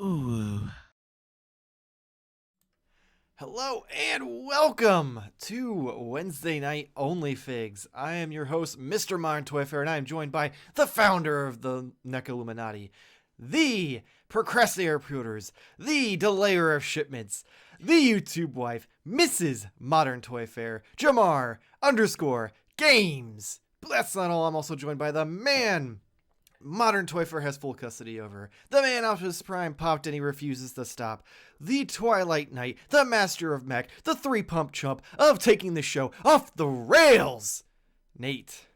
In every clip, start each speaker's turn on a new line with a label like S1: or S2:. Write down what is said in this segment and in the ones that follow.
S1: Ooh. Hello and welcome to Wednesday Night Onlyfigs. I am your host, Mr. Modern Toy Fair, and I am joined by the founder of the NECA Illuminati, the procrastinator recruiters, the delayer of shipments, the YouTube wife, Mrs. Modern Toy Fair, Jarmar _games. But that's not all. I'm also joined by the man Modern Toy Fair has full custody over, the man Optimus Prime popped and he refuses to stop, the Twilight Knight, the master of mech, the three-pump chump of taking the show off the rails, Nate.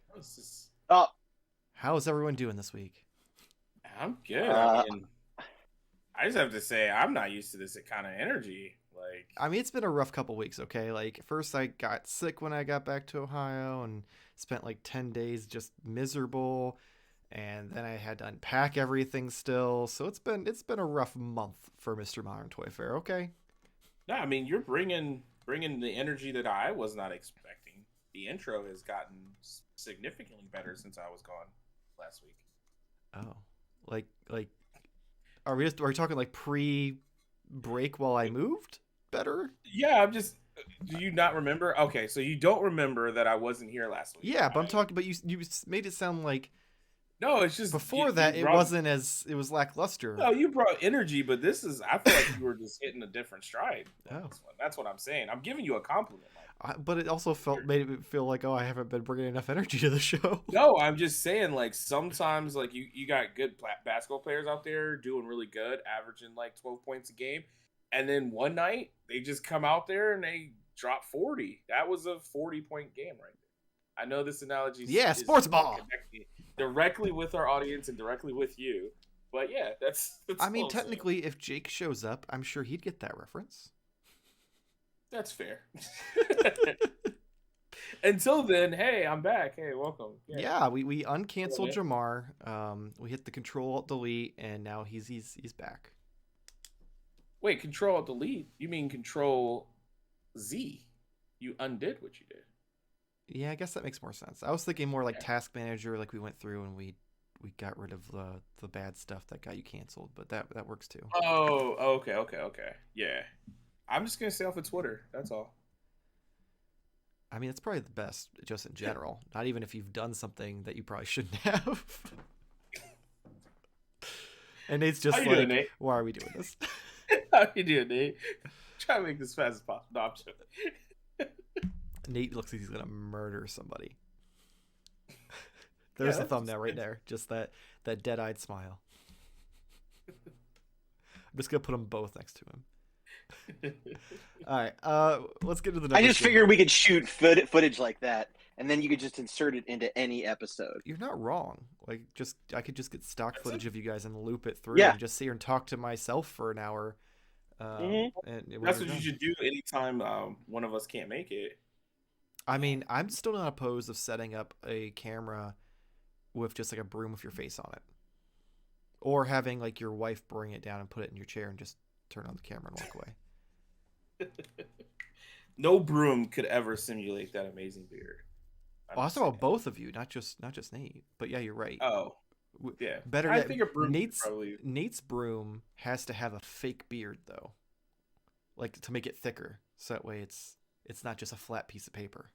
S2: Oh,
S1: How's everyone doing this week?
S3: I'm good. I mean, I just have to say, I'm not used to this kind of energy.
S1: I mean, it's been a rough couple weeks, okay? Like, first I got sick when I got back to Ohio and spent like 10 days just miserable. And then I had to unpack everything still, so it's been a rough month for Mr. Modern Toy Fair. Okay.
S3: No, I mean you're bringing the energy that I was not expecting. The intro has gotten significantly better since I was gone last week.
S1: Oh, like, are we talking like pre-break while I moved? Better?
S3: Yeah, I'm just. Do you not remember? Okay, so you don't remember that I wasn't here last week.
S1: Yeah, right? But I'm talking. But you made it sound like.
S3: No, it's just
S1: before it wasn't as it was lackluster.
S3: No, you brought energy, but this is. I feel like you were just hitting a different stride.
S1: Oh,
S3: that's what I'm saying. I'm giving you a compliment.
S1: But it also made it feel like, oh, I haven't been bringing enough energy to the show.
S3: No, I'm just saying, like sometimes, like you got good basketball players out there doing really good, averaging like 12 points a game, and then one night they just come out there and they drop 40. That was a 40-point game right there. I know this analogy.
S1: Yeah, sports ball.
S3: Directly with our audience and directly with you, but yeah, that's
S1: I mean, technically, if Jake shows up, I'm sure he'd get that reference.
S3: That's fair. Until then, hey, I'm back. Hey, welcome.
S1: Yeah, we uncanceled Jarmar. We hit the Control-Alt-Delete, and now he's back.
S3: Wait, Control-Alt-Delete? You mean Control-Z? You undid what you did.
S1: Yeah, I guess that makes more sense. I was thinking more like Task Manager, like we went through and we got rid of the bad stuff that got you canceled, but that works too.
S3: Oh, okay. Yeah. I'm just going to stay off of Twitter. That's all.
S1: I mean, it's probably the best just in general. Not even if you've done something that you probably shouldn't have. And Nate's just
S3: doing, Nate?
S1: Why are we doing this?
S3: How you doing, Nate? Try to make this fast as possible. No, I'm joking.
S1: Nate looks like he's gonna murder somebody. There's the thumbnail right there. Just that dead-eyed smile. I'm just gonna put them both next to him. All right, let's get to the numbers.
S2: I just figured we could shoot footage like that, and then you could just insert it into any episode.
S1: You're not wrong. Like, I could just get stock footage of you guys and loop it through, and just sit here and talk to myself for an hour.
S3: And that's what you should do anytime one of us can't make it.
S1: I mean, I'm still not opposed of setting up a camera with just like a broom with your face on it. Or having like your wife bring it down and put it in your chair and just turn on the camera and walk away.
S3: No broom could ever simulate that amazing beard.
S1: Well, I was talking about both of you, not just Nate. But yeah, you're right.
S3: Oh, yeah.
S1: Better
S3: I
S1: yet,
S3: think a broom
S1: Nate's broom has to have a fake beard though, like to make it thicker, so that way it's not just a flat piece of paper.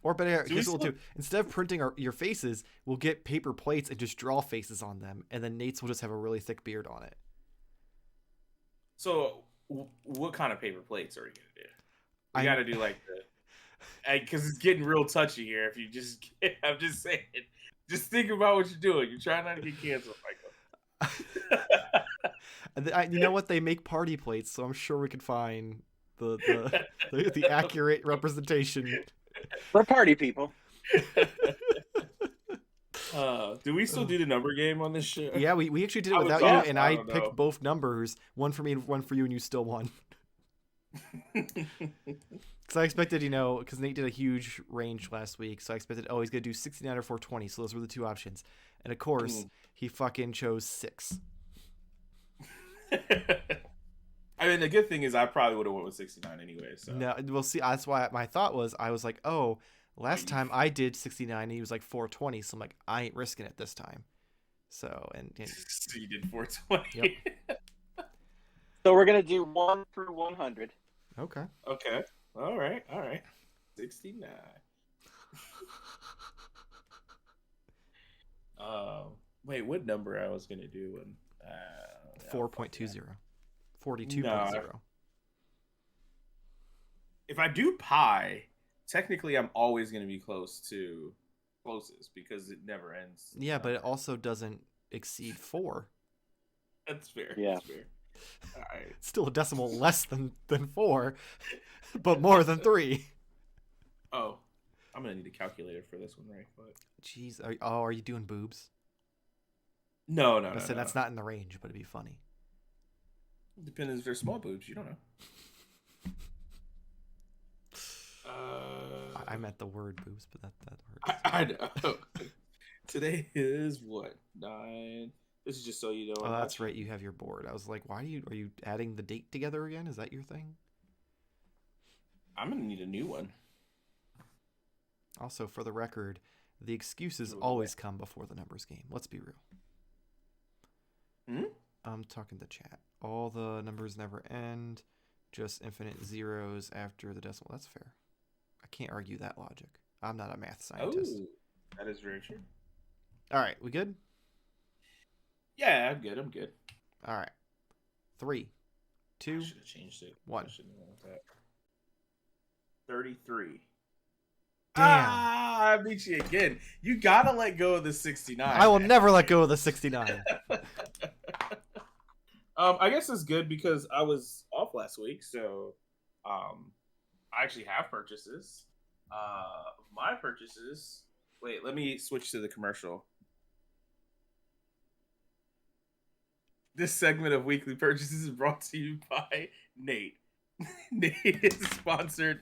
S1: Or better, here's what we'll do. Instead of printing your faces, we'll get paper plates and just draw faces on them, and then Nate's will just have a really thick beard on it.
S3: So, what kind of paper plates are you gonna do? You gotta do like because it's getting real touchy here. If you just, I'm just saying, just think about what you're doing. You're trying not to get canceled, Michael.
S1: You know what? They make party plates, so I'm sure we could find the accurate representation.
S2: We're party people.
S3: Do we still do the number game on this show?
S1: Yeah, we actually did it without you, and I picked both numbers, one for me and one for you, and you still won. Because I expected, because Nate did a huge range last week, so I expected, he's going to do 69 or 420, so those were the two options. And of course, he fucking chose 6.
S3: I mean, the good thing is I probably would have went with 69 anyway. So.
S1: No, we'll see. That's why my thought was, I was like, oh, Last time I did 69 and he was like 420, so I'm like, I ain't risking it this time. So and
S3: So you did 420.
S1: Yep.
S2: So we're gonna do 1 through 100.
S1: Okay.
S3: Okay. All right. 69. Wait, what number I was gonna do?
S1: 4.20. 42.0.
S3: No, if I do pi, technically I'm always gonna be closest because it never ends.
S1: Yeah, but it also doesn't exceed 4.
S3: That's fair.
S2: Yeah.
S3: That's fair. All right.
S1: It's still a decimal less than 4, but more than 3.
S3: Oh, I'm gonna need a calculator for this one, right? But
S1: Jeez, are you doing boobs?
S3: no.
S1: I said that's not in the range, but it'd be funny.
S3: Depends if they're small boobs. You don't know.
S1: I meant the word boobs, but that hurts.
S3: I know. Today is what 9. This is just so you know.
S1: Oh, that's right. You have your board. I was like, are you adding the date together again? Is that your thing?
S3: I'm gonna need a new one.
S1: Also, for the record, the excuses always come before the numbers game. Let's be real. I'm talking to chat. All the numbers never end. Just infinite zeros after the decimal. That's fair. I can't argue that logic. I'm not a math scientist.
S3: Oh, that is very true.
S1: All right, we good?
S3: Yeah, I'm good.
S1: All right. 3, 2,
S3: I should have changed it.
S1: 1.
S3: I shouldn't have went with that. 33.
S1: Damn.
S3: I beat you again. You gotta let go of the 69.
S1: I will never let go of the 69.
S3: I guess it's good because I was off last week, so I actually have purchases. My purchases. Wait, let me switch to the commercial. This segment of weekly purchases is brought to you by Nate. Nate has sponsored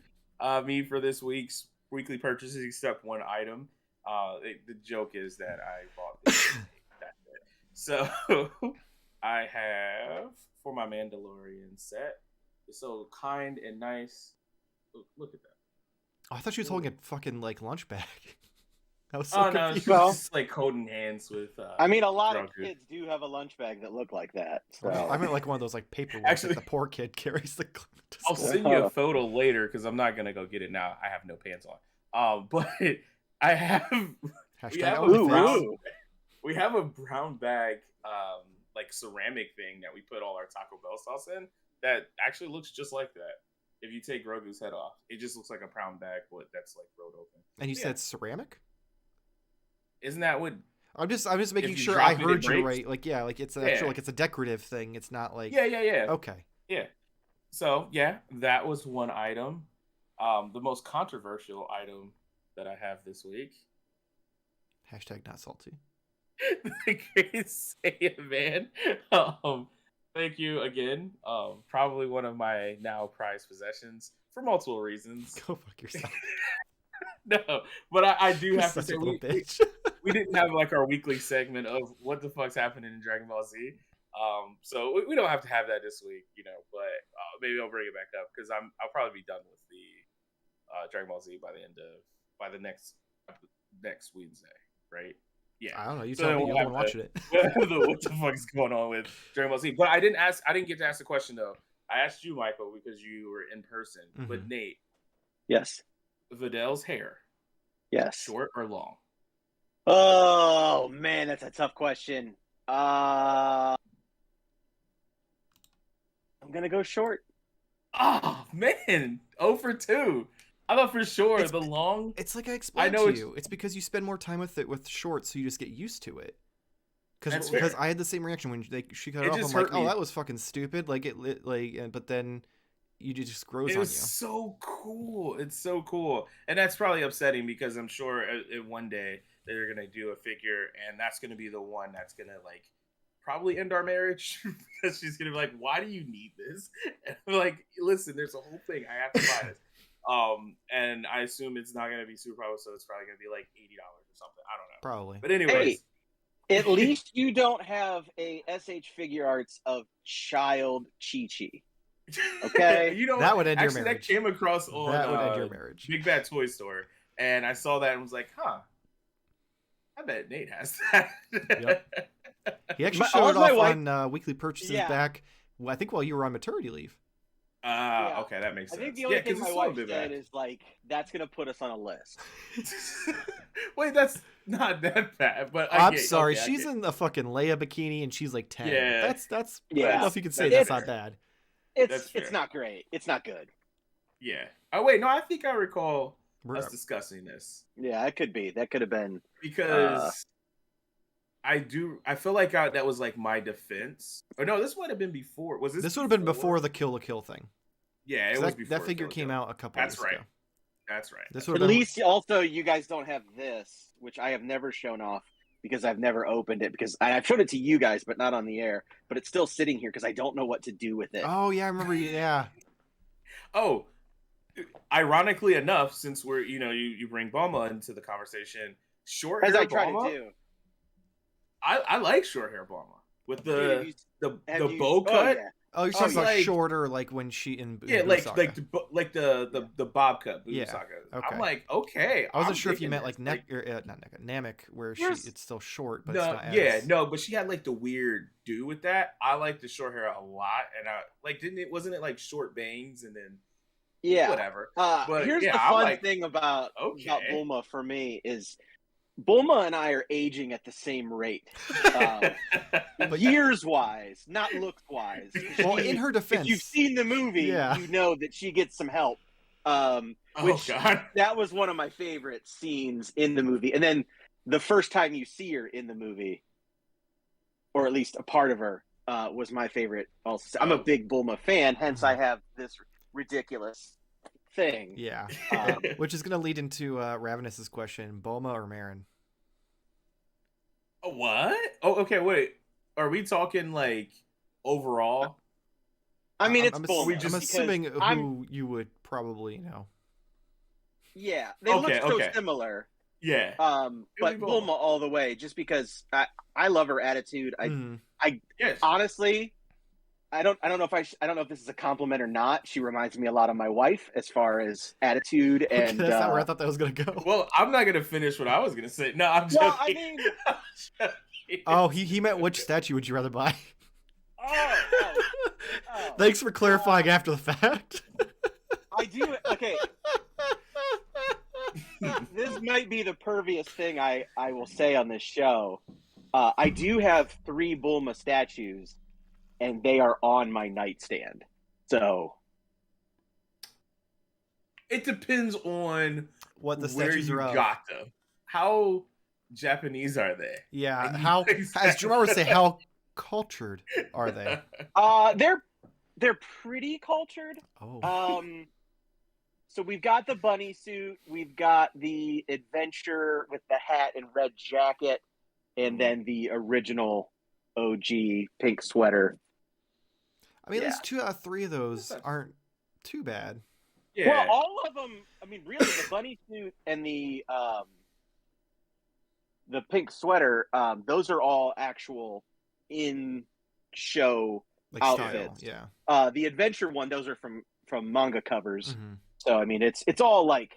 S3: me for this week's weekly purchases, except one item. The joke is that I bought this. That's it. So I have for my Mandalorian set. It's so kind and nice. Look at that.
S1: Oh, I thought she was holding a fucking like lunch bag. I was
S3: Oh
S1: so
S3: no,
S1: confused.
S3: it's just like holding hands with.
S2: I mean, a lot of
S3: Grogu.
S2: kids do have a lunch bag that look like that. So
S1: I meant like one of those like paper ones
S3: Actually-
S1: that the poor kid carries to
S3: I'll
S1: school.
S3: send you a photo later because I'm not gonna go get it now. I have no pants on. But I have
S1: Hashtag
S3: have
S1: OnlyFans.
S3: a brown,
S2: Ooh.
S3: we have a brown bag, like ceramic thing that we put all our Taco Bell sauce in. That actually looks just like that. If you take Grogu's head off, it just looks like a brown bag, but that's like rolled open.
S1: And you
S3: Yeah.
S1: said ceramic?
S3: Isn't that what?
S1: I'm just making
S3: you
S1: sure
S3: drop
S1: I
S3: it, it
S1: heard you
S3: breaks?
S1: right. Like yeah, like it's an
S3: Yeah.
S1: actual like it's a decorative thing. It's not like
S3: Yeah.
S1: Okay.
S3: Yeah. So yeah, that was one item. The most controversial item that I have this week.
S1: Hashtag not salty.
S3: The Great Saiyan Man. Thank you again. Probably one of my now prized possessions for multiple reasons.
S1: Go fuck yourself.
S3: No, but I do
S1: You're
S3: have to
S1: such
S3: say
S1: a little
S3: we
S1: bitch.
S3: didn't have like our weekly segment of what the fuck's happening in Dragon Ball Z. So we don't have to have that this week, but maybe I'll bring it back up because I'll probably be done with the Dragon Ball Z by the next Wednesday, right? Yeah.
S1: I don't know. You
S3: So
S1: tell
S3: then
S1: me.
S3: we'll
S1: You're the one
S3: have
S1: watching it.
S3: what the fuck is going on with Dragon Ball Z? But I didn't get to ask the question though. I asked you, Michael, because you were in person. But Nate,
S2: yes,
S3: Vidal's hair,
S2: yes.
S3: short or long?
S2: Oh man, that's a tough question. I'm gonna go short.
S3: Oh man, 0 for 2. I thought for sure the long.
S1: It's like I explained
S3: know
S1: to
S3: it's-
S1: you. It's because you spend more time with it with shorts, so you just get used to it.
S3: That's
S1: Because
S3: fair.
S1: I had the same reaction when she cut
S3: It
S1: it off.
S3: just
S1: I'm like,
S3: hurt
S1: oh,
S3: me.
S1: that was fucking stupid. But then it just grows
S3: It
S1: on
S3: was
S1: you.
S3: so cool. It's so cool, and that's probably upsetting because I'm sure one day they're gonna do a figure, and that's gonna be the one that's gonna like probably end our marriage because she's gonna be like, "Why do you need this?" And I'm like, "Listen, there's a whole thing. I have to buy this." And I assume it's not gonna be super popular, so it's probably gonna be like $80 or something. I don't know.
S1: Probably.
S3: But anyways,
S2: At least you don't have a SH Figuarts of child Chi-Chi. Okay.
S3: you know
S1: That would end your
S3: actually,
S1: marriage.
S3: that came across on
S1: That would end your marriage.
S3: Big Bad Toy Store, and I saw that and was like, huh, I bet Nate has that.
S1: Yep. He actually
S2: All
S1: showed it
S2: my
S1: off
S2: wife-
S1: on weekly purchases back, I think while you were on maternity leave.
S3: Okay, that makes
S2: I
S3: sense.
S2: think the only thing
S3: 'cause
S2: my
S3: it's still a
S2: wife
S3: bit
S2: said
S3: back.
S2: is like, that's gonna put us on a list.
S3: Wait, that's not that bad. But
S1: I'm sorry, she's in the fucking Leia bikini and she's like 10.
S3: Yeah.
S1: That's I don't
S2: Yeah.
S1: know if you can say
S3: That's
S1: that's
S3: fair.
S1: not bad.
S3: That's
S2: It's
S3: fair.
S2: not great. It's not good.
S3: Yeah. Oh wait, no, I think I recall
S1: We're-
S3: us discussing this
S2: Yeah, it could be. That could have been.
S3: because I feel like that was like my defense. Or no, this might have been before. Was this?
S1: This would have been before the Kill la Kill thing.
S3: Yeah, it
S1: 'Cause
S3: was
S1: that,
S3: before
S1: that figure
S3: Kill la
S1: came
S3: Kill.
S1: out a couple
S3: That's
S1: years
S3: right.
S1: ago.
S3: That's right.
S1: This
S2: At
S1: would have been
S2: least also you guys don't have this, which I have never shown off because I've never opened it because I've shown it to you guys, but not on the air. But it's still sitting here because I don't know what to do with it.
S1: Oh yeah, I remember. Yeah,
S3: Oh, ironically enough, since we're you bring Bulma into the conversation, short
S2: As
S3: hair
S2: I try
S3: Bulma,
S2: to do.
S3: I like short hair Bulma with
S2: Dude,
S3: the bow cut.
S2: yeah.
S1: Oh, you're talking about
S3: like-
S1: shorter, like when she in
S3: Yeah,
S1: Buu
S3: like
S1: Saga.
S3: the bob cut Buu
S1: Yeah,
S3: Saga.
S1: okay.
S3: I'm like, okay.
S1: I wasn't
S3: I'm
S1: sure if you
S3: digging
S1: meant
S3: this.
S1: like not Namek, where
S2: There's-
S1: it's still short, but
S3: No,
S1: it's not.
S3: yeah,
S1: as...
S3: no, but she had like the weird do with that. I like the short hair a lot, and I like wasn't it like short bangs and then
S2: Yeah.
S3: whatever.
S2: Here's
S3: yeah,
S2: the
S3: I'm
S2: fun
S3: like,
S2: thing about
S3: okay.
S2: Bulma for me is Bulma and I are aging at the same rate. Years wise, not looks wise.
S1: Well, in her defense,
S2: If you've seen the movie,
S1: Yeah.
S2: you know that she gets some help.
S3: Oh
S2: Which
S3: God.
S2: that was one of my favorite scenes in the movie. And then the first time you see her in the movie, or at least a part of her, was my favorite. Also, I'm a big Bulma fan, hence I have this ridiculous thing.
S1: yeah,
S2: Um,
S1: which is gonna lead into Ravenous's question: Bulma or Marin?
S3: What? Oh, okay. Wait. Are we talking like overall?
S2: I mean, it's
S1: I'm,
S2: Bulma.
S1: I'm
S2: just
S1: assuming
S2: because
S1: who you would probably know.
S2: Yeah, they
S3: Okay,
S2: look so
S3: okay.
S2: similar.
S3: Yeah.
S2: But
S3: be
S2: Bulma all the way, just because I love her attitude.
S3: Yes.
S2: Honestly, I don't know if this is a compliment or not. She reminds me a lot of my wife as far as attitude and.
S1: That's not where I thought that was gonna go.
S3: Well, I'm not gonna finish what I was gonna say. No, I'm joking.
S2: Well, I mean,
S3: I'm joking.
S1: Oh, he meant which statue would you rather buy?
S2: oh.
S1: Thanks for clarifying after the fact.
S2: I do. Okay, this might be the pervious thing I will say on this show. I do have 3 Bulma statues, and they are on my nightstand. So
S3: It depends on
S1: What the
S3: where
S1: statues
S3: you
S1: are of.
S3: got them. How Japanese are they?
S1: Yeah,
S3: And
S1: how
S3: exactly.
S1: as Jarmar would say, how cultured are they?
S2: they're pretty cultured.
S1: Oh,
S2: So we've got the bunny suit, we've got the adventure with the hat and red jacket, and then the original OG pink sweater.
S1: I mean, at
S2: yeah.
S1: least 2 out of 3 of those aren't too bad.
S3: Yeah.
S2: Well, all of them. I mean, really, the bunny suit and the pink sweater. Those are all actual in show
S1: Like
S2: outfits.
S1: style, yeah.
S2: The adventure one, those are from manga covers.
S1: Mhm.
S2: So I mean, it's all like,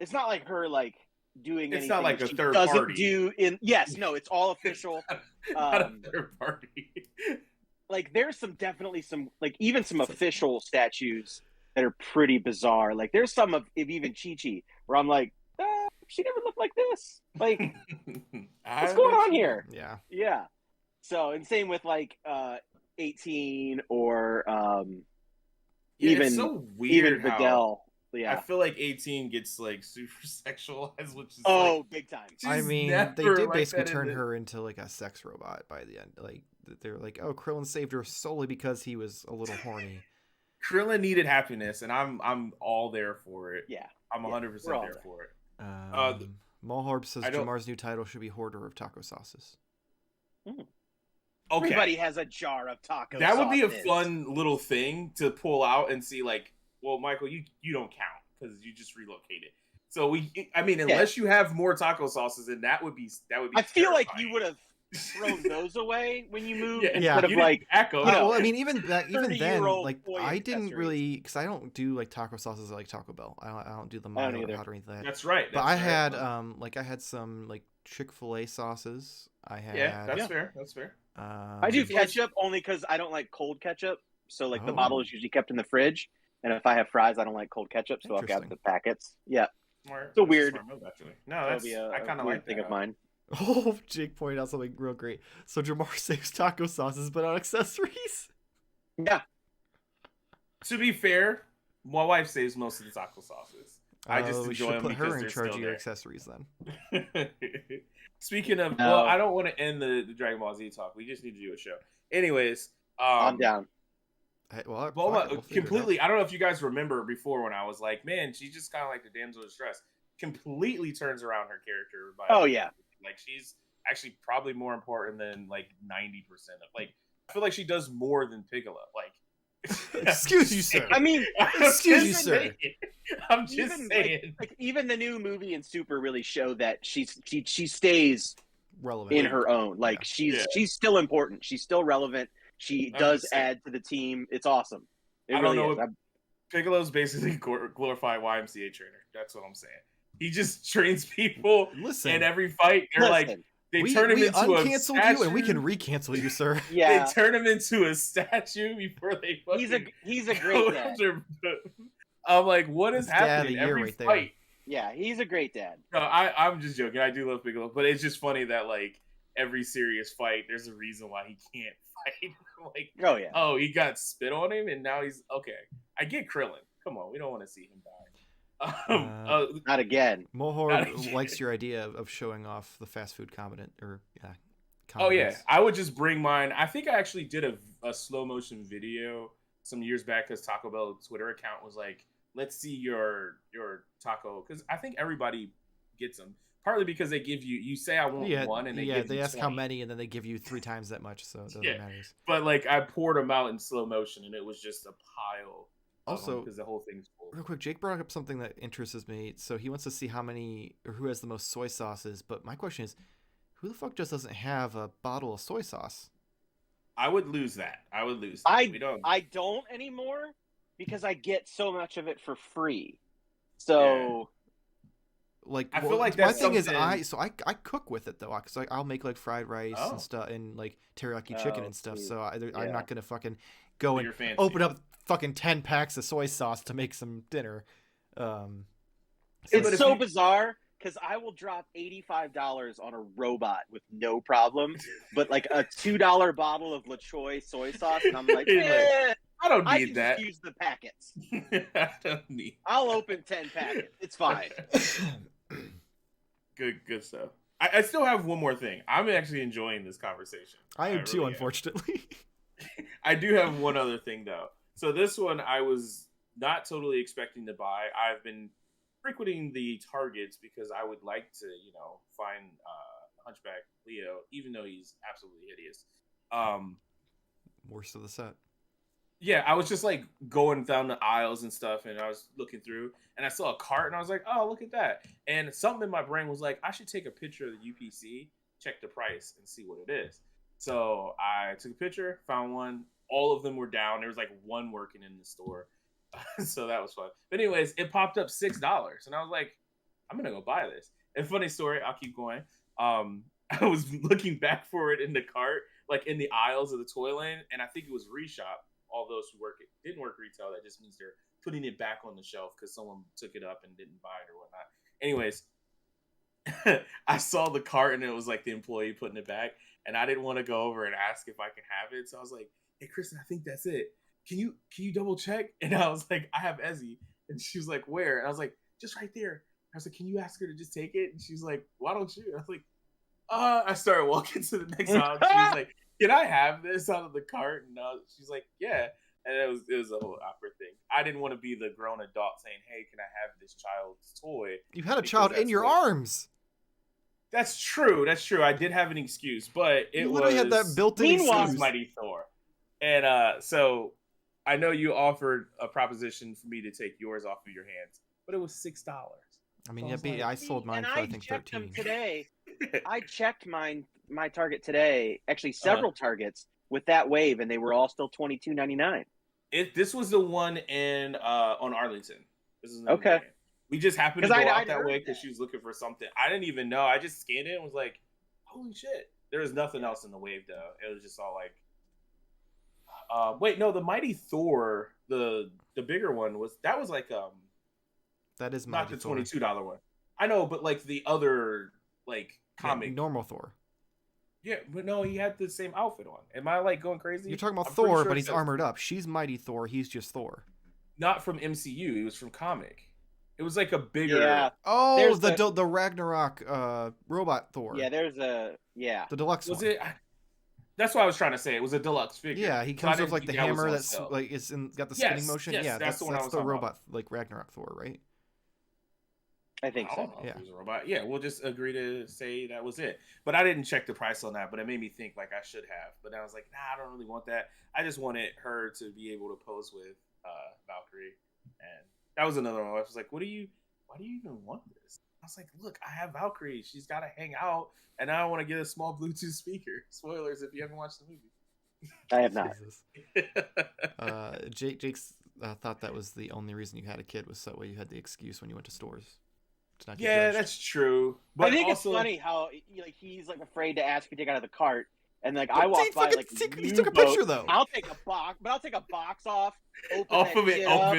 S2: it's not like her like doing
S3: It's
S2: anything
S3: not like
S2: that
S3: a
S2: she
S3: third
S2: doesn't
S3: party.
S2: do in. Yes, no, it's all official.
S3: Not a third party.
S2: Like there's definitely some like even some official statues that are pretty bizarre. Like there's some of even Chi-Chi where I'm like, she never looked like this. Like what's going on here?
S1: Yeah.
S2: Yeah. So and same with like 18 or
S3: Yeah,
S2: even
S3: it's so weird
S2: even
S3: how
S2: Videl.
S3: I
S2: Yeah.
S3: feel like 18 gets like super sexualized, which is
S2: Oh,
S3: like,
S2: big time.
S1: I
S3: she's
S1: mean, they
S3: never
S1: did
S3: like
S1: basically
S3: that in
S1: turn
S3: the-
S1: her into like a sex robot by the end. Like they're like, oh, Krillin saved her solely because he was a little horny.
S3: Krillin needed happiness, and I'm all there for it.
S2: Yeah.
S3: I'm 100%
S2: we're all
S3: there
S2: there.
S3: for it.
S1: Mulharb says
S3: I don't-
S1: Jamar's new title should be Hoarder of Taco Sauces.
S3: Okay,
S2: Everybody has a jar of taco
S3: that would be a
S2: sauces.
S3: fun little thing to pull out and see. Like, well, Michael, you don't count because you just relocated. So I mean, unless you have more taco sauces, then that would be.
S2: I feel like
S3: terrifying.
S2: you would have throw those away when you move
S3: Yeah,
S2: instead of
S3: you
S2: like
S3: didn't pack 'em.
S1: Well, I mean, even then,
S2: 30-year-old
S1: like
S2: toy
S1: I didn't
S2: accessories.
S1: really, because I don't do like taco sauces like Taco Bell. I don't do the
S2: I don't
S1: mild or
S2: either.
S1: hot or anything like that.
S3: That's right.
S1: But
S3: that's
S1: I
S3: right.
S1: had like I had some like Chick-fil-A sauces. I had
S3: Yeah, that's fair. That's fair.
S2: I do
S3: Chick-fil-A's-
S2: ketchup only because I don't like cold ketchup. So like the
S1: Oh.
S2: bottle is usually kept in the fridge, and if I have fries, I don't like cold ketchup, so I've got
S1: Interesting.
S2: the packets. Yeah,
S3: Smart.
S2: So
S3: That's a
S2: weird.
S3: smart move, actually. No,
S2: that'll
S3: that's
S2: be
S3: I kind of
S2: weird
S3: like
S2: thing
S3: that.
S2: of mine.
S1: Oh, Jake pointed out something real great. So Jarmar saves taco sauces, but on accessories.
S2: Yeah,
S3: To be fair, my wife saves most of the taco sauces. I just
S1: We
S3: enjoy
S1: should
S3: them
S1: put
S3: because
S1: her in
S3: they're
S1: charge
S3: still
S1: of your
S3: there.
S1: accessories then.
S3: Speaking of,
S2: No.
S3: well, I don't want to end the Dragon Ball Z talk. We just need to do a show. Anyways,
S2: I'm down.
S1: Hey, well,
S3: Bulma,
S1: fuck it, we'll figure it out.
S3: completely. I don't know if you guys remember before when I was like, man, she's just kind of like the damsel in distress. Completely turns around her character. By
S2: Oh, yeah.
S3: like she's actually probably more important than like 90% of. Like I feel like she does more than Piccolo. Like,
S1: Excuse you, sir.
S2: I mean,
S1: Excuse you, sir.
S3: I'm just
S2: even
S3: saying.
S2: like even the new movie in Super really showed that she stays
S1: Relevant
S2: in her own. Like she's still important. She's still relevant. She
S3: I'm
S2: does
S3: just saying.
S2: add to the team. It's awesome. It
S3: I don't
S2: really
S3: know.
S2: is.
S3: Piccolo's basically glorified YMCA trainer. That's what I'm saying. He just trains people,
S1: Listen,
S3: and every fight they're like
S2: Listen,
S3: they
S1: we
S3: turn him into a
S1: uncanceled
S3: statue.
S1: you, and we can recancel you, sir.
S2: yeah,
S3: They turn him into a statue before they fucking.
S2: he's a great dad.
S3: I'm like, what is
S1: That's dad of
S3: happening?
S1: the year
S3: Every
S1: right there.
S3: fight.
S2: Yeah, he's a great dad.
S3: No, I'm just joking. I do love Piccolo, but it's just funny that like every serious fight, there's a reason why he can't fight. Like,
S2: Oh yeah.
S3: oh, he got spit on him, and now he's okay. I get Krillin. Come on, we don't want to see him die.
S2: Not again.
S1: Mohor
S3: Not-
S1: likes your idea of showing off the fast food competent
S3: Oh yeah,
S1: condiments.
S3: I would just bring mine. I think I actually did a slow motion video some years back because Taco Bell Twitter account was like, "Let's see your taco," because I think everybody gets them. Partly because they give you say I want one, and they give
S1: they
S3: you
S1: ask
S3: 20.
S1: how many, and then they give you 3 times that much, so it doesn't matter.
S3: But like I poured them out in slow motion, and it was just a pile.
S1: Also,
S3: because the whole thing's full.
S1: Real quick, Jake brought up something that interests me. So he wants to see how many or who has the most soy sauces. But my question is, who the fuck just doesn't have a bottle of soy sauce?
S3: I would lose that. We don't.
S2: I don't anymore because I get so much of it for free. So
S1: Like,
S3: I feel like
S1: my
S3: that's
S1: thing is
S3: something-
S1: I cook with it though, because I'll make like fried rice
S3: Oh.
S1: and stuff and like teriyaki chicken
S2: Oh,
S1: and stuff.
S2: sweet.
S1: So I'm
S2: Yeah.
S1: not gonna fucking go and
S3: You're fancy.
S1: open up fucking 10 packs of soy sauce to make some dinner.
S3: but
S2: it's
S3: if
S2: so
S3: you-
S2: bizarre because I will drop $85 on a robot with no problem, but like a $2 bottle of LaChoy soy sauce, and I'm like,
S3: You're like, I don't
S2: I
S3: need
S2: can
S3: that.
S2: just use the packets.
S3: I don't need.
S2: I'll open 10 packets. It's fine.
S3: Good stuff. I still have one more thing. I'm actually enjoying this conversation.
S1: I am too,
S3: really
S1: unfortunately.
S3: I do have one other thing though. So this one I was not totally expecting to buy. I've been frequenting the Targets because I would like to, find Hunchback Leo, even though he's absolutely hideous.
S1: Worst of the set.
S3: Yeah, I was just like going down the aisles and stuff, and I was looking through, and I saw a cart, and I was like, "Oh, look at that!" And something in my brain was like, "I should take a picture of the UPC, check the price, and see what it is." So I took a picture, found one. All of them were down. There was like one working in the store, so that was fun. But anyways, it popped up $6, and I was like, "I'm gonna go buy this." And funny story, I'll keep going. I was looking back for it in the cart, like in the aisles of the toy lane, and I think it was Reshop. All those who didn't work retail, that just means they're putting it back on the shelf because someone took it up and didn't buy it or whatnot. Anyways, I saw the cart and it was like the employee putting it back, and I didn't want to go over and ask if I can have it. So I was like, "Hey, Kristen, I think that's it. Can you double check?" And I was like, "I have Ezzy," and she was like, "Where?" And I was like, "Just right there." I was like, "Can you ask her to just take it?" And she's like, "Why don't you?" I was like, I started walking to the next aisle. She was like, "Can I have this out of the cart?" And she's like, "Yeah." And it was a whole awkward thing. I didn't want to be the grown adult saying, "Hey, can I have this child's toy?"
S1: You had a
S3: Because
S1: child in
S3: that's
S1: your
S3: what-
S1: arms.
S3: That's true. I did have an excuse, but it
S1: You literally had that built-in
S2: Meanwhile-
S1: excuse.
S3: Mighty Thor. And so I know you offered a proposition for me to take yours off of your hands, but it was $6.
S1: I mean,
S3: So I was
S1: I
S3: like,
S1: sold mine
S2: and
S1: for I think
S2: checked them
S1: 13.
S2: today. I checked mine my Target today, actually several Targets with that wave, and they were all still $22.99.
S3: This was the one in on Arlington. This is
S2: okay.
S3: We just happened to go out that way because she was looking for something. I didn't even know. I just scanned it and was like, "Holy shit!" There was nothing else in the wave though. It was just all like, wait, no, the Mighty Thor, the bigger one was like
S1: that is
S3: not
S1: Mighty
S3: the $22 one. I know, but like the other like comic
S1: normal Thor.
S3: Yeah, but no, he had the same outfit on. Am I like going crazy?
S1: You're talking about Thor, but he's armored up. She's Mighty Thor. He's just Thor.
S3: Not from MCU. He was from comic. It was like a bigger.
S2: Yeah.
S1: Oh, the Ragnarok robot Thor.
S2: Yeah, the
S1: deluxe
S3: was
S1: one.
S3: it? That's what I was trying to say. It was a deluxe figure.
S1: Yeah, he comes with like the hammer that's like it's got the spinning motion.
S3: Yes,
S1: yeah, that's the robot
S3: about.
S1: like Ragnarok Thor, right?
S2: I think so.
S3: Yeah. If it was a robot. Yeah, we'll just agree to say that was it. But I didn't check the price on that, but it made me think like I should have. But I was like, nah, I don't really want that. I just wanted her to be able to pose with Valkyrie. And that was another one. I was like, why do you even want this? I was like, look, I have Valkyrie. She's got to hang out, and I want to get a small Bluetooth speaker. Spoilers if you haven't watched the movie.
S2: I have not.
S1: Jake's thought that was the only reason you had a kid was so way you had the excuse when you went to stores.
S3: Yeah, that's true. But
S2: I think
S3: also,
S2: it's funny how he's like afraid to ask you to take out of the cart, and like I walked by like
S1: he took a picture though.
S2: I'll take a box, but I'll take a box off it,
S3: open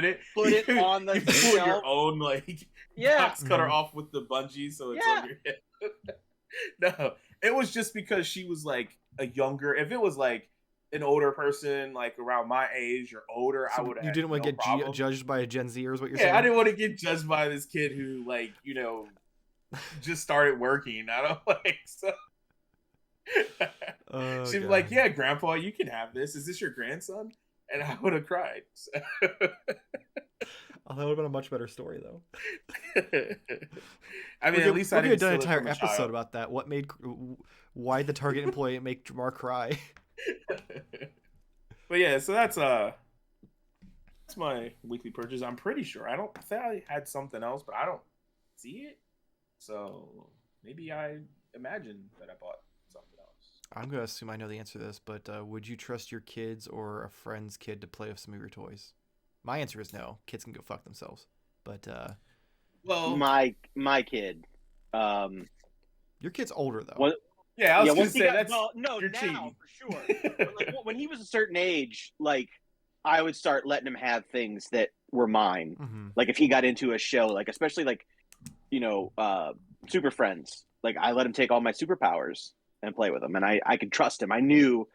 S3: it,
S2: put it on the
S3: you pull your own box cutter off with the bungee, so it's on your head. No, it was just because she was like a younger. If it was like an older person, like around my age or older,
S1: so
S3: I would have.
S1: You didn't want to get judged by a Gen Zer, is what you're saying?
S3: Yeah, I didn't want to get judged by this kid who, just started working. I don't so. She'd be like, "Yeah, Grandpa, you can have this. Is this your grandson?" And I would have cried. So.
S1: Oh, that would have been a much better story, though.
S3: I mean, at least I didn't
S1: done an entire episode about that. Why the Target employee make Jarmar cry?
S3: But yeah, so that's my weekly purchase. I'm pretty sure. I think I had something else, but I don't see it. So maybe I imagined that I bought something else.
S1: I'm gonna assume I know the answer to this, but would you trust your kids or a friend's kid to play with some of your toys? My answer is no. Kids can go fuck themselves. But
S2: well, my kid.
S1: Your kid's older though.
S3: Well, yeah, I was gonna say that's
S2: no, now cheating. For sure. But when he was a certain age, like I would start letting him have things that were mine.
S1: Mm-hmm.
S2: Like if he got into a show, like especially like Super Friends. Like I let him take all my superpowers and play with them, and I could trust him. I knew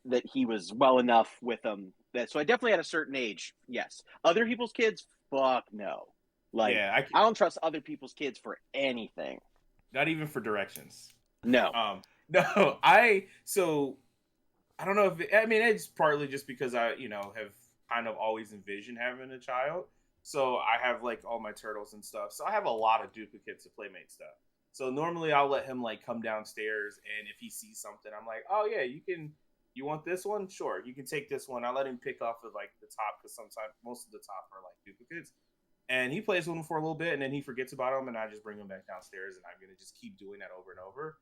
S2: that he was well enough with them. So I definitely at a certain age, yes. Other people's kids, fuck no. Like I don't trust other people's kids for anything.
S3: Not even for directions.
S2: No.
S3: No. I don't know if it's partly just because I have kind of always envisioned having a child. So I have like all my turtles and stuff. So I have a lot of duplicates of Playmate stuff. So normally I'll let him like come downstairs, and if he sees something, I'm like, oh yeah, you want this one? Sure, you can take this one. I let him pick off of like the top because sometimes most of the top are like duplicates. And he plays with them for a little bit, and then he forgets about them, and I just bring them back downstairs, and I'm gonna just keep doing that over and over.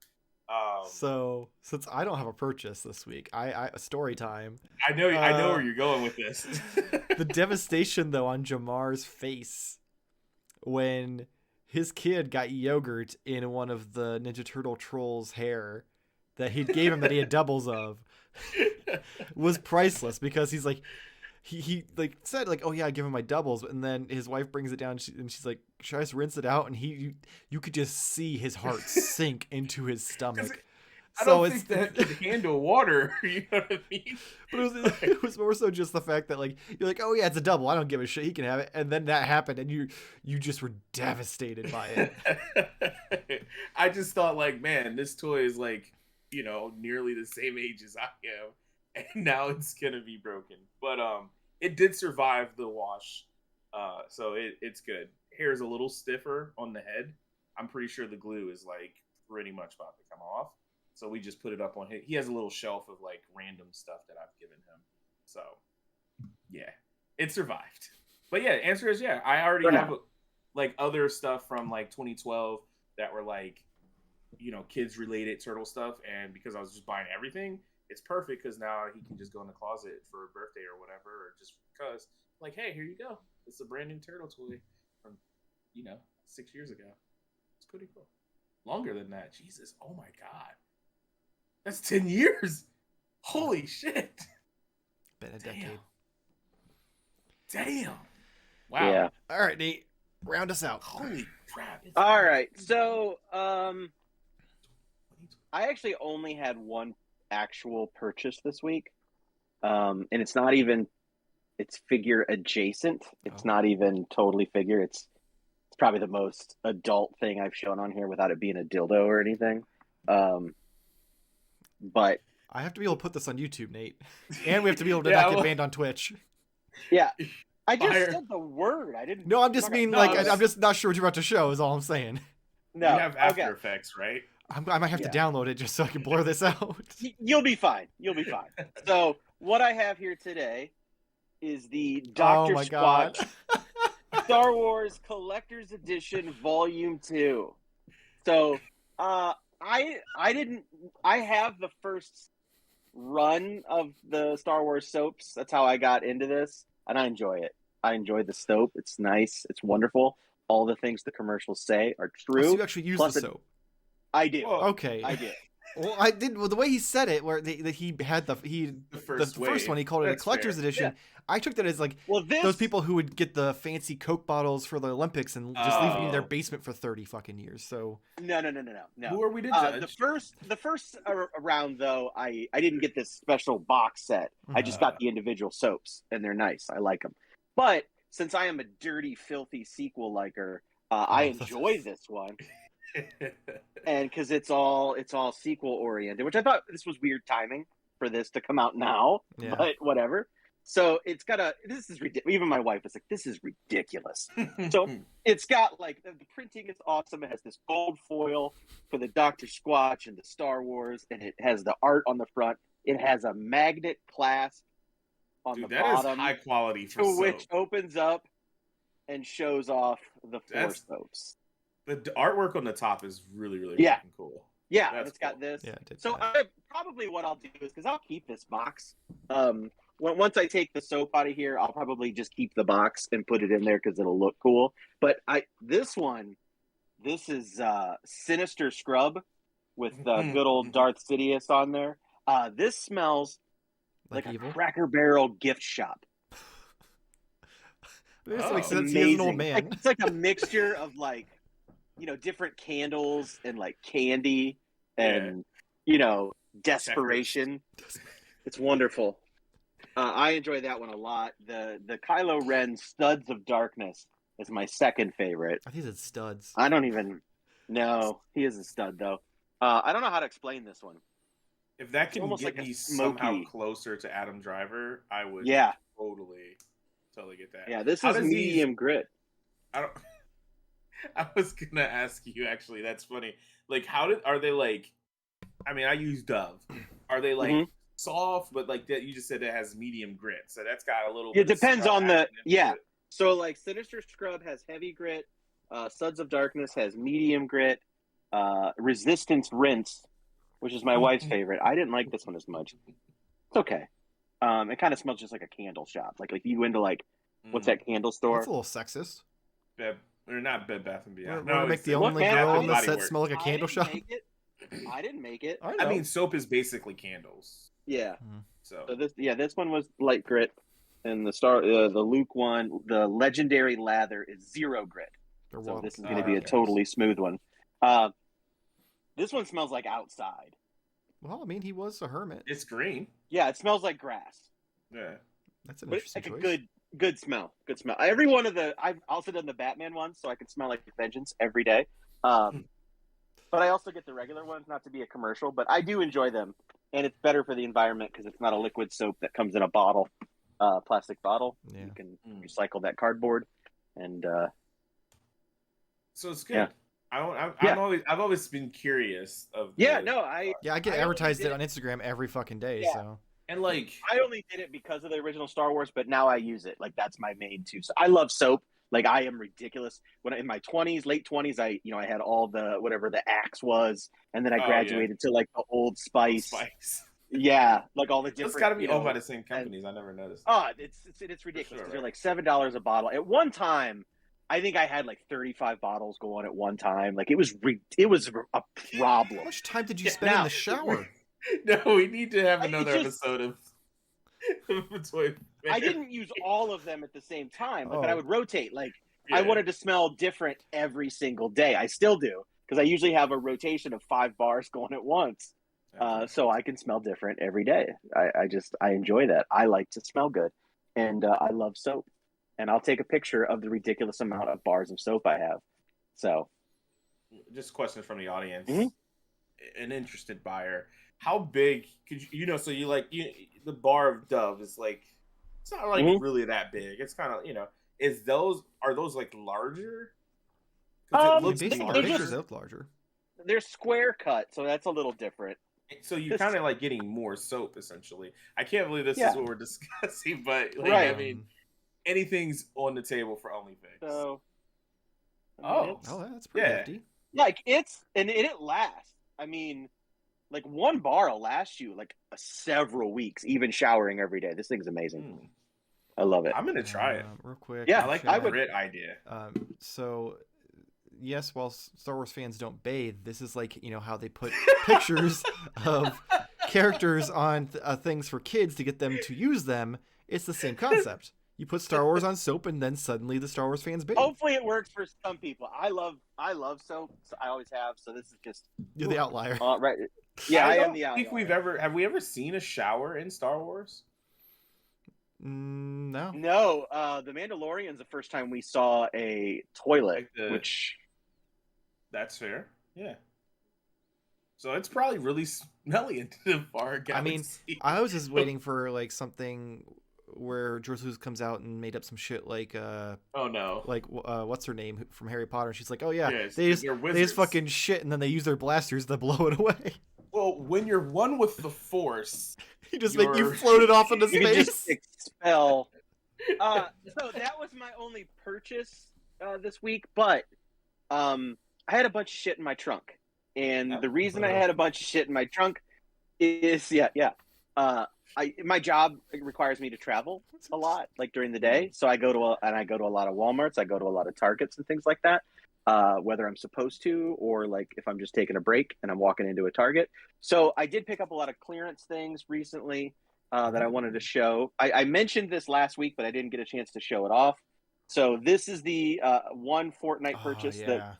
S1: So since I don't have a purchase this week, I story time.
S3: I know where you're going with this.
S1: The devastation though on Jarmar's face when his kid got yogurt in one of the Ninja Turtle trolls' hair that he gave him that he had doubles of was priceless, because he's like he like said like, oh yeah, I give him my doubles, and then his wife brings it down and she's like, should I just rinse it out? And you could just see his heart sink into his stomach.
S3: I don't think that could handle water. You know what I mean?
S1: But it was more so just the fact that like you're like, oh yeah, it's a double. I don't give a shit. He can have it. And then that happened, and you just were devastated by it.
S3: I just thought like, man, this toy is like, nearly the same age as I am, and now it's gonna be broken. But it did survive the wash, so it's good. Hair's a little stiffer on the head. I'm pretty sure the glue is like pretty much about to come off. So we just put it up on his. He has a little shelf of like random stuff that I've given him. So yeah, it survived. But yeah, answer is yeah. I already have like other stuff from like 2012 that were like kids related turtle stuff, and because I was just buying everything, it's perfect because now he can just go in the closet for a birthday or whatever, or just because, like, hey, here you go. It's a brand new turtle toy from 6 years ago. It's pretty cool. Longer than that. Jesus. Oh my God. That's 10 years. Holy shit.
S1: Been a decade.
S3: Damn. Wow.
S2: Yeah.
S1: All right, Nate, round us out.
S3: Holy crap.
S2: All right. So, I actually only had one actual purchase this week. And it's figure adjacent. It's not even totally figure. It's probably the most adult thing I've shown on here without it being a dildo or anything. But
S1: I have to be able to put this on YouTube, Nate. And we have to be able to not get banned on Twitch.
S2: Yeah. I just said the word. I didn't.
S1: No, I'm just mean I'm just not sure what you're about to show is all I'm saying.
S2: No.
S3: You have After Effects, right?
S1: I might have to download it just so I can blur this out.
S2: You'll be fine. So what I have here today is the Dr. Squatch Star Wars Collector's Edition Volume 2. So I have the first run of the Star Wars soaps. That's how I got into this, and I enjoy it. I enjoy the soap. It's nice. It's wonderful. All the things the commercials say are true.
S1: So you actually use the soap?
S2: I do.
S1: Okay.
S2: I did.
S1: Well, I did. Well, the way he said it, where he had the first one, he called it a collector's edition. Yeah. I took that as those people who would get the fancy Coke bottles for the Olympics and just leave them in their basement for 30 fucking years. So
S2: no.
S3: Who are we to judge?
S2: The first round though, I didn't get this special box set. I just got the individual soaps, and they're nice. I like them. But since I am a dirty, filthy sequel liker, I enjoy this one. And because it's all sequel oriented, which I thought this was weird timing for this to come out now, but whatever. So it's got this is ridiculous. Even my wife was like, this is ridiculous. So it's got the printing is awesome. It has this gold foil for the Dr. Squatch and the Star Wars, and it has the art on the front. It has a magnet clasp on the bottom.
S3: That is high quality for soap.
S2: Which opens up and shows off the four soaps.
S3: The artwork on the top is really, really fucking cool.
S2: Yeah, it's got this.
S1: Yeah,
S2: so probably what I'll do is, because I'll keep this box. Once I take the soap out of here, I'll probably just keep the box and put it in there because it'll look cool. But this is Sinister Scrub with good old Darth Sidious on there. This smells like a Cracker Barrel gift shop.
S1: This makes sense. He's an old man.
S2: It's like a mixture of different candles and candy and desperation. It's wonderful. I enjoy that one a lot. The Kylo Ren Studs of Darkness is my second favorite.
S1: I think it's studs.
S2: I don't even know. He is a stud though. I don't know how to explain this one.
S3: If that can get me somehow closer to Adam Driver, I would totally get that.
S2: Yeah, this is medium grit.
S3: I was gonna ask you actually. That's funny. Are they I mean, I use Dove. Are they soft? But that you just said it has medium grit, so that's got a little.
S2: It depends on the So Sinister Scrub has heavy grit. Suds of Darkness has medium grit. Resistance Rinse, which is my wife's favorite. I didn't like this one as much. It's okay. It kind of smells just like a candle shop. Like you go into what's that candle store?
S1: That's a little sexist.
S3: Or not Bed Bath and Beyond.
S1: We're make the only girl on the set smell like a candle shop.
S2: I didn't make it.
S3: I mean, soap is basically candles.
S2: Yeah. So this one was light grit, and the Luke one, the legendary lather is zero grit. So this is going to be a totally smooth one. This one smells like outside.
S1: Well, I mean, he was a hermit.
S3: It's green.
S2: Yeah, it smells like grass.
S3: Yeah,
S1: that's an interesting choice.
S2: A good smell. Good smell. Every one of I've also done the Batman ones, so I can smell like Vengeance every day. But I also get the regular ones, not to be a commercial, but I do enjoy them, and it's better for the environment because it's not a liquid soap that comes in a bottle, plastic bottle. Yeah. You can recycle that cardboard, and
S3: so it's good. Yeah. I've always been curious of.
S1: I get advertised it on Instagram every fucking day. Yeah. So.
S3: And
S2: I only did it because of the original Star Wars, but now I use it. That's my main too. So I love soap, Like I am ridiculous. When in my 20s, late 20s, I had all the whatever the Axe was, and then I graduated to like the Old Spice. Yeah, like all the different.
S3: It's got to be owned by the same companies. I never noticed.
S2: Oh, it's ridiculous because they're like $7 a bottle. At one time, I think I had like 35 bottles going at one time. Like it was a problem.
S1: How much time did you spend in the shower?
S3: No, we need to have another episode of Toy Fair.
S2: I didn't use all of them at the same time, but I would rotate. Like I wanted to smell different every single day. I still do because I usually have a rotation of 5 bars going at once. So I can smell different every day. I enjoy that. I like to smell good, and I love soap. And I'll take a picture of the ridiculous amount of bars of soap I have. So,
S3: just a question from the audience.
S2: Mm-hmm.
S3: An interested buyer. How big could you? So you like the bar of Dove is like it's not like really that big. It's kind of are those like larger?
S1: It looks pictures look larger.
S2: They're square cut, so that's a little different.
S3: So you're kind of like getting more soap essentially. I can't believe this is what we're discussing, but like,
S2: right.
S3: I mean, anything's on the table for OnlyFigs.
S2: So,
S1: that's pretty hefty.
S2: Like it lasts. I mean, like one bar will last you like several weeks, even showering every day. This thing's amazing. I love it.
S3: I'm gonna try it
S1: real quick.
S3: Yeah, I would. Great idea.
S1: So. Yes, while Star Wars fans don't bathe, this is like, how they put pictures of characters on things for kids to get them to use them. It's the same concept. You put Star Wars on soap, and then suddenly the Star Wars fans bathe.
S2: Hopefully it works for some people. I love soap. So I always have. So this is just
S1: you're the outlier.
S2: Right? Yeah, I am the outlier.
S3: Have we ever seen a shower in Star Wars?
S1: No.
S2: No. The Mandalorian's the first time we saw a toilet, which.
S3: That's fair. Yeah. So it's probably really smelly into the far galaxy.
S1: I mean, I was just waiting for like something where George Lucas comes out and made up some shit like
S3: oh no,
S1: like what's her name from Harry Potter? She's like, oh yeah, they just fucking shit and then they use their blasters to blow it away.
S3: Well, when you're one with the Force,
S1: you just make you float it off into space.
S2: You just expel. So that was my only purchase this week, but I had a bunch of shit in my trunk, and the reason I had a bunch of shit in my trunk is my job requires me to travel a lot, like during the day. So I go to a lot of Walmarts, I go to a lot of Targets and things like that. Whether I'm supposed to or like if I'm just taking a break and I'm walking into a Target. So I did pick up a lot of clearance things recently that I wanted to show. I mentioned this last week, but I didn't get a chance to show it off. So this is the one Fortnite purchase that.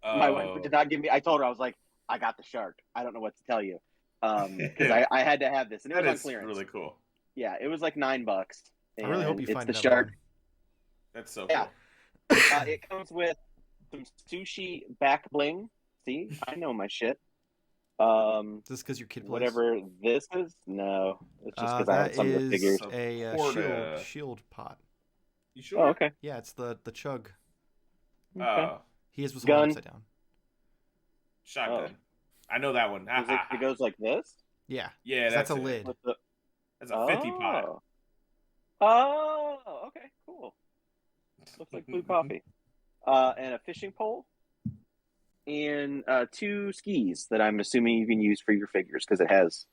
S2: My wife did not give me. I told her, I was like, I got the shark. I don't know what to tell you. Because I had to have this. And it was on clearance.
S3: Really cool.
S2: Yeah, it was like $9.
S1: I really hope you find
S2: the shark.
S3: That's so cool.
S2: It comes with some sushi back bling. See, I know my shit.
S1: Is this because your kid plays?
S2: Whatever this is? No. It's just because I had some of the figures.
S1: A shield pot.
S3: You sure?
S2: Oh, okay.
S1: Yeah, it's the chug.
S2: Okay.
S1: He is with
S2: gun
S1: upside down.
S3: Shotgun. I know that one.
S2: It goes like this?
S1: Yeah.
S3: Yeah,
S1: that's a lid.
S3: That's a 50 pot.
S2: Oh, okay, cool. Looks like blue coffee. And a fishing pole. And 2 skis that I'm assuming you can use for your figures because it has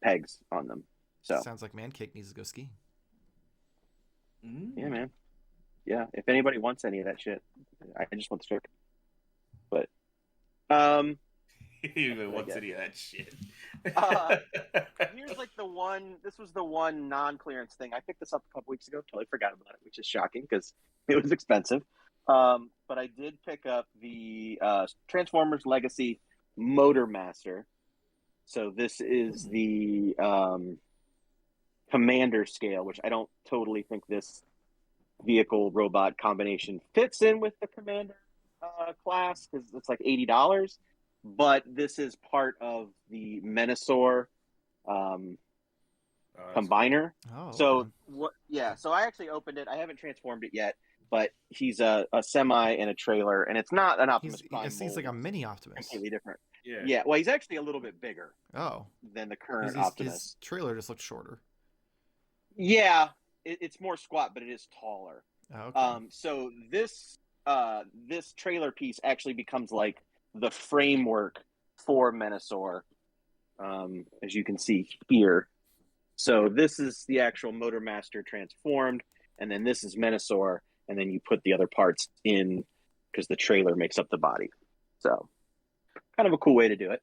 S2: pegs on them. So
S1: sounds like Man Cake needs to go skiing.
S2: Yeah, man. Yeah, if anybody wants any of that shit, I just want the shark. But,
S3: he even wants any of that shit.
S2: Here's like this was the one non-clearance thing. I picked this up a couple weeks ago, totally forgot about it, which is shocking because it was expensive. But I did pick up the Transformers Legacy Motor Master. So this is the Commander scale, which I don't totally think this vehicle robot combination fits in with the Commander class because it's like $80, but this is part of the Menasor combiner. So I actually opened it. I haven't transformed it yet, but he's a semi and a trailer, and it's not an Optimus Prime.
S1: He's like a mini Optimus.
S2: Completely different. Yeah. Well, he's actually a little bit bigger. Than the current Optimus.
S1: His trailer just looks shorter.
S2: Yeah. It's more squat, but it is taller.
S1: Oh, okay.
S2: So this trailer piece actually becomes like the framework for Menasor, as you can see here. So this is the actual Motormaster transformed, and then this is Menasor, and then you put the other parts in because the trailer makes up the body. So kind of a cool way to do it.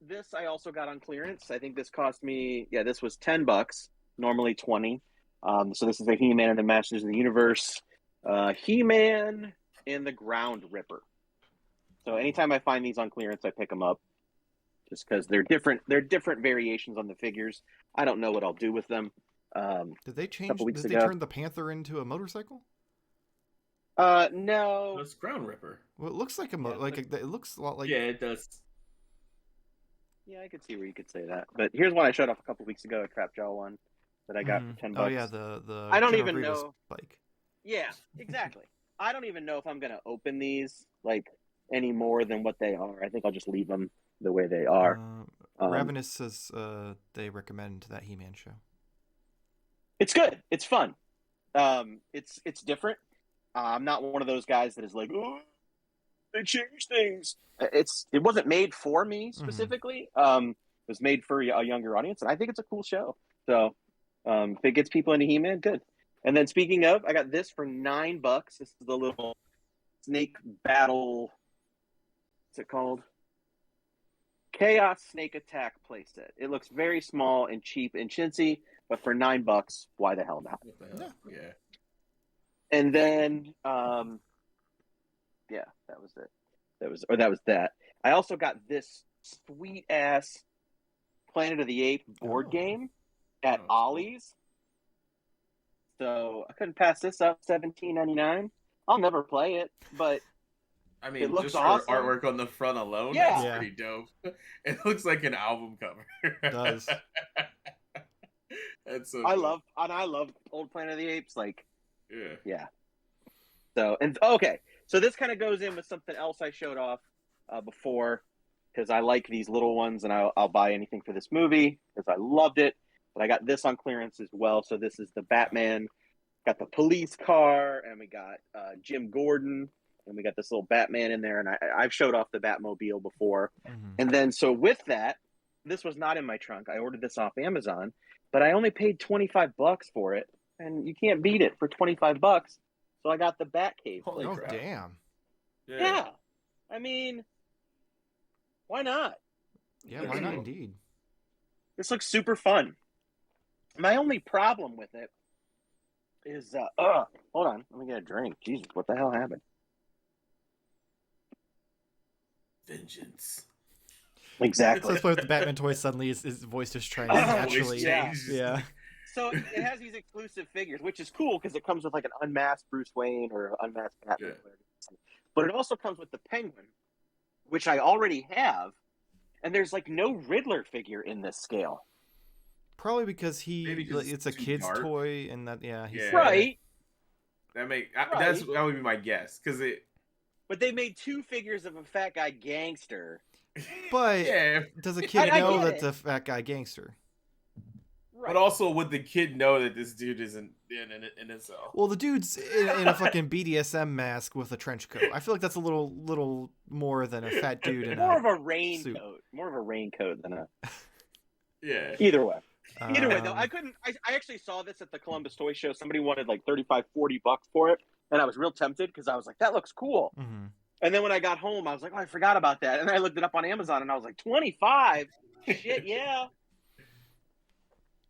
S2: This I also got on clearance. I think this cost me, this was $10, normally 20. So this is the He-Man and the Masters of the Universe, He-Man and the Ground Ripper. So anytime I find these on clearance, I pick them up, just because they're different. They're different variations on the figures. I don't know what I'll do with them.
S1: Did they change?
S2: couple weeks
S1: Did
S2: ago.
S1: they turn the Panther into a motorcycle?
S2: No.
S4: That's Ground Ripper.
S1: Well, it looks like it looks a lot like.
S4: Yeah, it does.
S2: Yeah, I could see where you could say that. But here's one I showed off a couple weeks ago, a Trap Jaw one that I got for $10.
S1: Oh yeah, the
S2: I don't
S1: General
S2: even
S1: Grievous
S2: know.
S1: bike.
S2: Yeah, exactly. I don't even know if I'm gonna open these like any more than what they are. I think I'll just leave them the way they are.
S1: Ravenous says they recommend that He-Man show.
S2: It's good. It's fun. It's different. I'm not one of those guys that is like, oh, they change things. It wasn't made for me specifically. It was made for a younger audience, and I think it's a cool show. So if it gets people into He-Man, good. And then speaking of, I got this for $9. This is the little snake battle. What's it called? Chaos Snake Attack playset. It looks very small and cheap and chintzy, but for $9, why the hell not?
S4: What the hell? Yeah.
S2: And then, that was it. That was that. I also got this sweet ass Planet of the Apes board game at Ollie's. So I couldn't pass this up. $17.99. I'll never play it, but
S4: I mean,
S2: it looks
S4: just
S2: awesome.
S4: for artwork on the front alone,
S2: Yeah.
S4: that's pretty dope. It looks like an album cover.
S1: It does.
S4: That's so
S2: I
S4: cool.
S2: love old Planet of the Apes. Like,
S4: Yeah.
S2: So, and okay, so this kind of goes in with something else I showed off before, because I like these little ones, and I'll buy anything for this movie because I loved it. But I got this on clearance as well. So this is the Batman. Got the police car, and we got Jim Gordon, and we got this little Batman in there. And I've showed off the Batmobile before. And then, so with that, this was not in my trunk. I ordered this off Amazon, but I only paid $25 for it, and you can't beat it for $25. So I got the Batcave.
S4: Holy
S1: Oh
S4: crap.
S1: damn!
S2: Yeah, I mean, why not?
S1: Yeah, why not? Indeed.
S2: This looks super fun. My only problem with it is, hold on, let me get a drink. Jesus, what the hell happened?
S4: Vengeance.
S2: Exactly.
S1: So with the Batman toy, suddenly his voice just tries naturally. Yeah.
S2: So it has these exclusive figures, which is cool because it comes with like an unmasked Bruce Wayne or unmasked Batman.
S4: Yeah.
S2: But it also comes with the Penguin, which I already have, and there's like no Riddler figure in this scale.
S1: Probably because it's a
S4: too
S1: kid's
S4: dark.
S1: toy, and that he's
S2: Right.
S4: That would be my guess because it.
S2: But they made two figures of a fat guy gangster.
S1: But
S4: Yeah.
S1: does a kid
S2: I
S1: know
S2: get
S1: that
S2: it.
S1: the fat guy gangster?
S2: Right.
S4: But also, would the kid know that this dude isn't in his cell?
S1: Well, the dude's in a fucking BDSM mask with a trench coat. I feel like that's a little more than a fat dude in
S2: more
S1: a
S2: of a raincoat.
S1: suit.
S2: More of a raincoat than a.
S4: Yeah.
S2: Either way. Either way, though,
S1: Um,
S2: I actually saw this at the Columbus Toy Show. Somebody wanted like $35, $40 for it, and I was real tempted because I was like, that looks cool.
S1: mhm.
S2: And then when I got home, I was like, oh, I forgot about that. And then I looked it up on Amazon, and I was like, 25? Shit, yeah.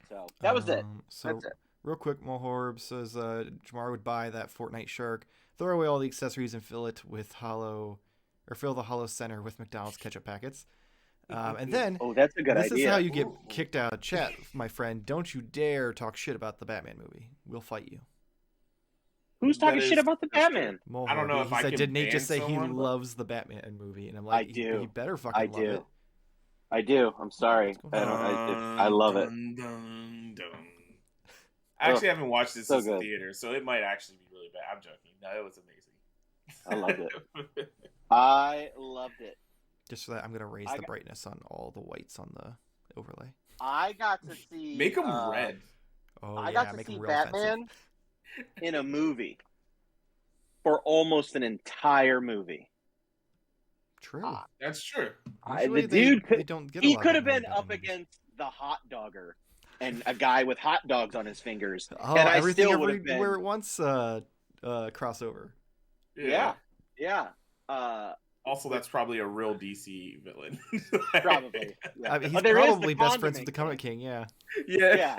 S2: So that was it.
S1: So
S2: That's it.
S1: real quick, Mohorb says Jarmar would buy that Fortnite shark, throw away all the accessories, and fill it with fill the hollow center with McDonald's ketchup packets. And then
S2: Oh, that's a good
S1: this
S2: idea.
S1: is how you get kicked out of chat, my friend. Don't you dare talk shit about the Batman movie. We'll fight you.
S2: Who's talking
S4: That
S2: shit
S4: is-
S2: about the
S4: that's
S2: Batman?
S1: Mohorb,
S4: I don't know
S1: he
S4: if I
S1: said,
S4: can
S1: did Nate
S4: ban
S1: just say
S4: someone,
S1: he
S4: but-
S1: loves the Batman movie? And I'm like,
S2: I do.
S1: He better fucking
S2: I
S1: love
S2: do.
S1: it.
S2: I do. I'm sorry. I love it.
S4: Dun, dun, dun. I actually haven't watched this
S2: So
S4: in the
S2: good.
S4: theater, so it might actually be really bad. I'm joking. No, it was amazing.
S2: I loved it. I loved it.
S1: Just for that, I'm gonna raise
S2: I
S1: the
S2: got-
S1: brightness on all the whites on the overlay.
S2: I got to see.
S4: Make them red.
S1: Oh
S2: I
S1: yeah,
S2: got to
S1: make
S2: see
S1: them real
S2: Batman.
S1: offensive.
S2: in a movie for almost an entire movie.
S1: True.
S3: That's true.
S1: Usually
S2: The dude
S1: they don't get a
S2: he
S1: lot
S2: could
S1: of
S2: have
S1: that in
S2: been
S1: Batman
S2: up
S1: movies.
S2: against the hot dogger and a guy with hot dogs on his fingers.
S1: Oh,
S2: and I
S1: everything
S2: still would have
S1: everywhere
S2: been.
S1: at once crossover.
S2: Yeah.
S3: Also, that's probably a real DC villain.
S2: Probably. Yeah.
S1: I mean, he's
S2: There is the
S1: probably best friends with the
S2: Condiment
S1: Comic King. Yeah.
S3: Yeah.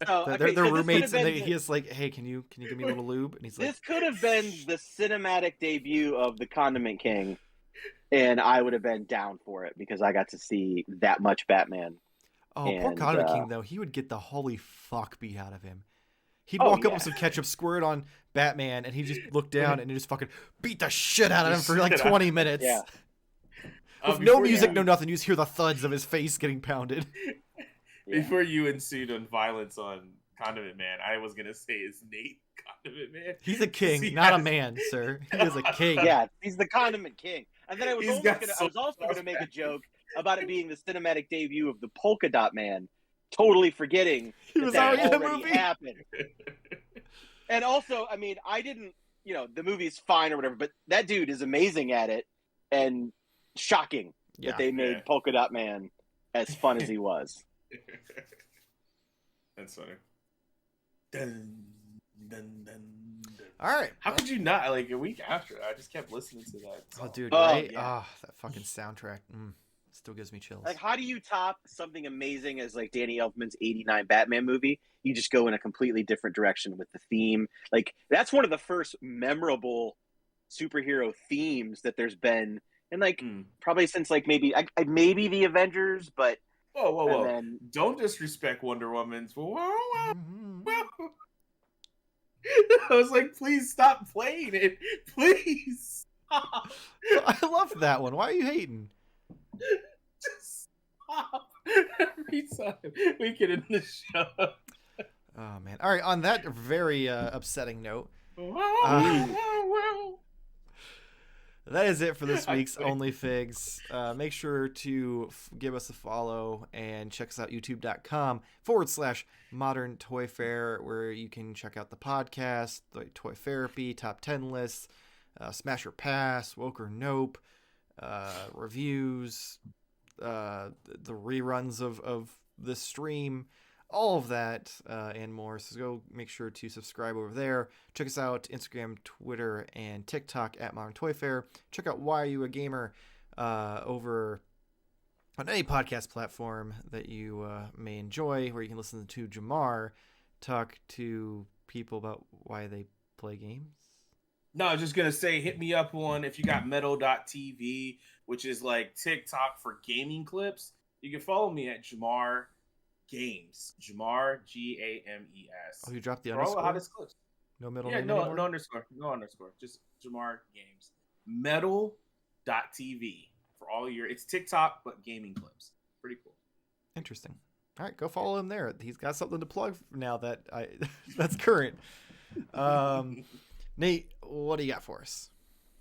S2: So,
S1: They're
S2: okay, so this
S1: roommates,
S2: could have
S1: and
S2: been
S1: he is like, "Hey, can you give me a little lube?" And he's like,
S2: this could have been the cinematic debut of the Condiment King, and I would have been down for it because I got to see that much Batman.
S1: "Oh, poor
S2: And,
S1: Condiment King though. He would get the holy fuck beat out of him. He'd
S2: Oh,
S1: walk up
S2: yeah.
S1: with some ketchup, squirt on Batman, and he'd just look down and just fucking beat the shit out of him for like 20 minutes.
S2: Yeah.
S1: With no
S3: Before
S1: music,
S3: you-
S1: no nothing. You just hear the thuds of his face getting pounded.
S2: Yeah.
S3: Before you ensued on violence on Condiment Man, I was gonna say is Nate Condiment Man.
S1: He's a king,
S3: He
S1: not a
S3: has-
S1: man, sir. He is a king.
S2: Yeah, he's the Condiment King. And then I was
S3: He's got so
S2: also
S3: much
S2: gonna make a joke about it being the cinematic debut of the Polka Dot Man, totally forgetting
S1: He was already in the
S2: already
S1: movie.
S2: happened. And also, I mean, I didn't, the movie's fine or whatever, but that dude is amazing at it, and shocking
S1: Yeah.
S2: that they made Polka Dot Man as fun as he was.
S3: That's funny. Dun, dun, dun, dun.
S1: All right.
S3: How could you not? Like a week after, I just kept listening to that.
S1: Oh,
S3: song.
S1: dude,
S2: Oh,
S1: right?
S2: yeah.
S1: Oh, that fucking soundtrack. Still gives me chills.
S2: Like, how do you top something amazing as like Danny Elfman's '89 Batman movie? You just go in a completely different direction with the theme. Like, that's one of the first memorable superhero themes that there's been, and like probably since like maybe the Avengers, but
S3: Whoa!
S2: and then
S3: Don't disrespect Wonder Woman's. Whoa.
S1: Mhm.
S3: I was like, please stop playing it. Please stop.
S1: I love that one. Why are you hating?
S3: Just stop. Every time we get in the show.
S1: Oh, man. All right. On that very upsetting note, that is it for this week's OnlyFigs. Make sure to give us a follow and check us out, youtube.com/Modern Toy Fair, where you can check out the podcast, the Toy Therapy, Top 10 lists, Smash or Pass, Woke or Nope, reviews, the reruns of this stream, all of that and more. So go make sure to subscribe over there. Check us out Instagram, Twitter, and TikTok at Modern Toy Fair. Check out Why Are You a Gamer over on any podcast platform that you may enjoy, where you can listen to Jarmar talk to people about why they play games.
S3: No, I was just going to say, hit me up on if you got metal.tv, which is like TikTok for gaming clips. You can follow me at Jarmar Games. Jamar, Games.
S1: Oh, you dropped the
S3: For all the
S1: underscore?
S3: hottest clips.
S1: No middle
S3: Yeah,
S1: name
S3: no,
S1: anymore?
S3: no underscore. No underscore. Just Jamar Games. Metal.tv for all your, it's TikTok, but gaming clips. Pretty cool.
S1: Interesting. All right, go follow him there. He's got something to plug now that that's current. Nate, what do you got for us?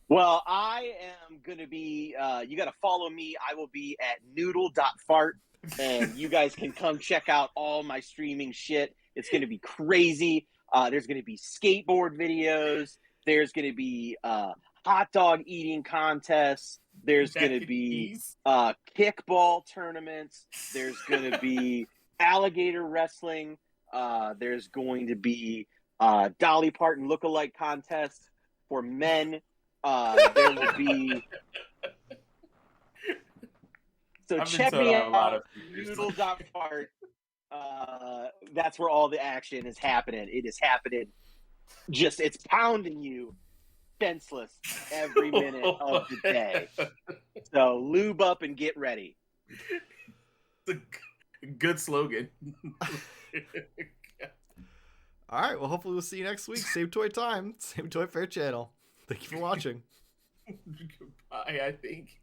S2: Well, I am going to be, you got to follow me. I will be at noodle.fart, and you guys can come check out all my streaming shit. It's going to be crazy. There's going to be skateboard videos. There's going to be hot dog eating contests. There's going to be kickball tournaments. There's going to be alligator wrestling. There's going to be Dolly Parton lookalike contest for men. There will be. So check me out. Noodle.fart. That's where all the action is happening. It is happening. It's pounding you senseless every minute of the day. So lube up and get ready.
S3: It's a good slogan.
S1: All right, well, hopefully we'll see you next week. Same toy time, same Toy Fair channel. Thank you for watching.
S3: Goodbye, I think.